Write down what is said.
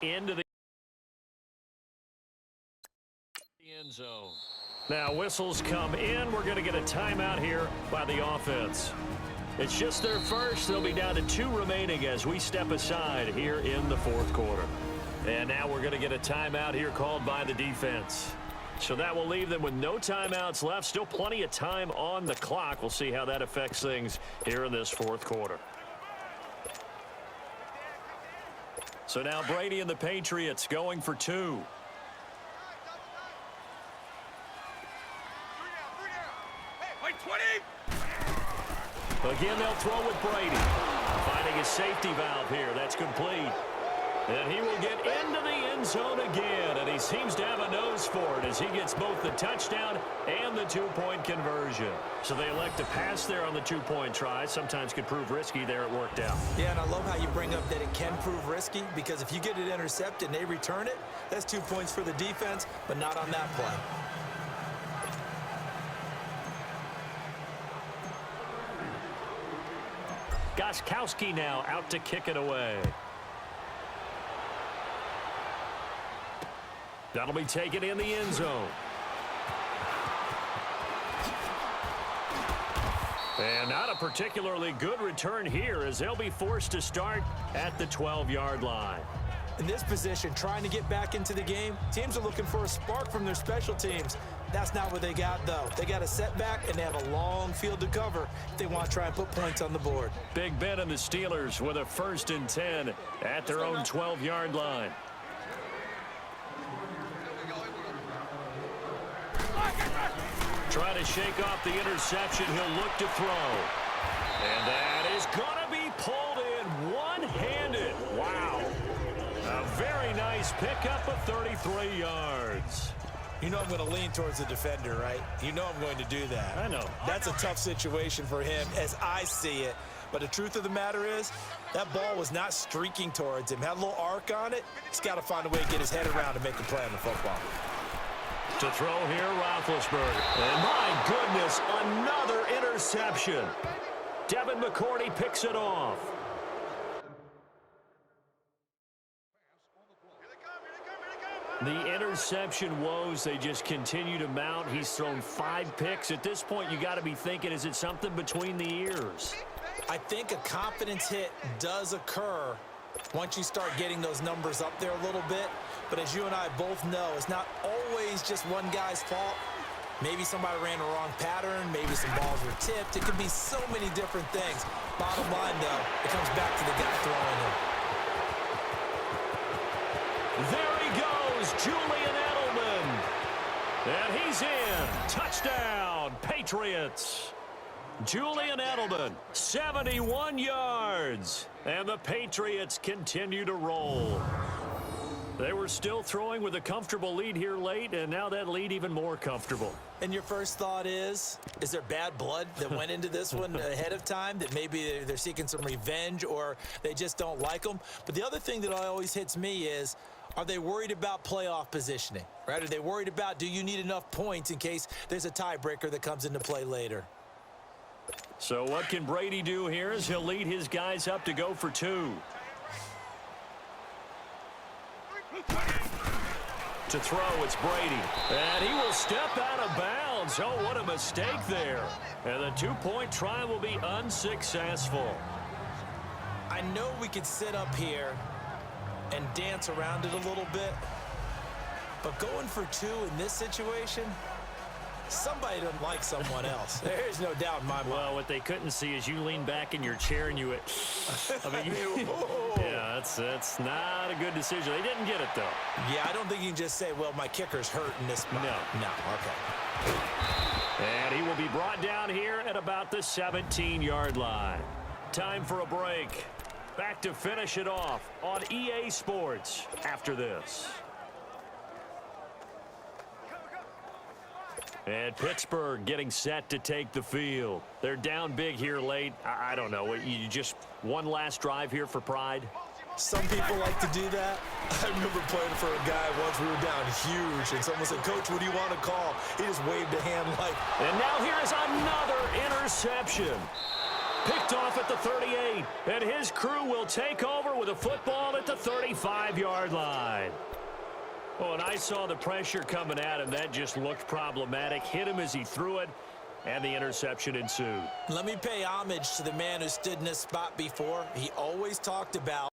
into the end zone. Now whistles come in. We're going to get a timeout here by the offense. It's just their first. They'll be down to 2 remaining as we step aside here in the fourth quarter. And now we're going to get a timeout here called by the defense. So that will leave them with no timeouts left. Still plenty of time on the clock. We'll see how that affects things here in this fourth quarter. So now Brady and the Patriots going for 2. Again, they'll throw with Brady. Finding his safety valve here. That's complete. And he will get into the end zone again. And he seems to have a nose for it as he gets both the touchdown and the 2-point conversion. So they elect to pass there on the 2-point try. Sometimes could prove risky there. It worked out. Yeah, and I love how you bring up that it can prove risky, because if you get it intercepted and they return it, that's 2 points for the defense, but not on that play. Gostkowski now out to kick it away. That'll be taken in the end zone. And not a particularly good return here as they'll be forced to start at the 12-yard line. In this position, trying to get back into the game, teams are looking for a spark from their special teams. That's not what they got, though. They got a setback, and they have a long field to cover if they want to try and put points on the board. Big Ben and the Steelers with a 1st and 10 at their own 12-yard line. Trying to shake off the interception. He'll look to throw. And that is going to be pulled in one-handed. Wow. A very nice pickup of 33 yards. You know I'm going to lean towards the defender, right? You know I'm going to do that. I know. That's a tough situation for him as I see it. But the truth of the matter is, that ball was not streaking towards him. Had a little arc on it. He's got to find a way to get his head around and make a play on the football. To throw here, Roethlisberger. And my goodness, another interception. Devin McCourty picks it off. The interception woes, they just continue to mount. He's thrown 5 picks. At this point, you got to be thinking, is it something between the ears? I think a confidence hit does occur once you start getting those numbers up there a little bit. But as you and I both know, it's not always just one guy's fault. Maybe somebody ran the wrong pattern. Maybe some balls were tipped. It could be so many different things. Bottom line, though, it comes back to the guy throwing it. There he goes, Julian Edelman. And he's in. Touchdown, Patriots. Julian Edelman, 71 yards. And the Patriots continue to roll. They were still throwing with a comfortable lead here late, and now that lead even more comfortable. And your first thought is there bad blood that went into this one ahead of time, that maybe they're seeking some revenge or they just don't like them? But the other thing that always hits me is, are they worried about playoff positioning, right? Are they worried about, do you need enough points in case there's a tiebreaker that comes into play later? So what can Brady do here as he'll lead his guys up to go for 2. To throw, it's Brady. And he will step out of bounds. Oh, what a mistake there. And the 2-point try will be unsuccessful. I know we could sit up here and dance around it a little bit, but going for 2 in this situation, somebody doesn't like someone else. There's no doubt in my mind. Well, what they couldn't see is you lean back in your chair and you went, I mean, yeah, that's not a good decision. They didn't get it, though. Yeah, I don't think you can just say, well, my kicker's hurt in this spot. No, okay. And he will be brought down here at about the 17-yard line. Time for a break. Back to finish it off on EA Sports after this. And Pittsburgh getting set to take the field. They're down big here late. I don't know. You just one last drive here for pride? Some people like to do that. I remember playing for a guy once. We were down huge, and someone said, Coach, what do you want to call? He just waved a hand like. And now here is another interception. Picked off at the 38, and his crew will take over with a football at the 35-yard line. Oh, and I saw the pressure coming at him. That just looked problematic. Hit him as he threw it, and the interception ensued. Let me pay homage to the man who stood in this spot before. He always talked about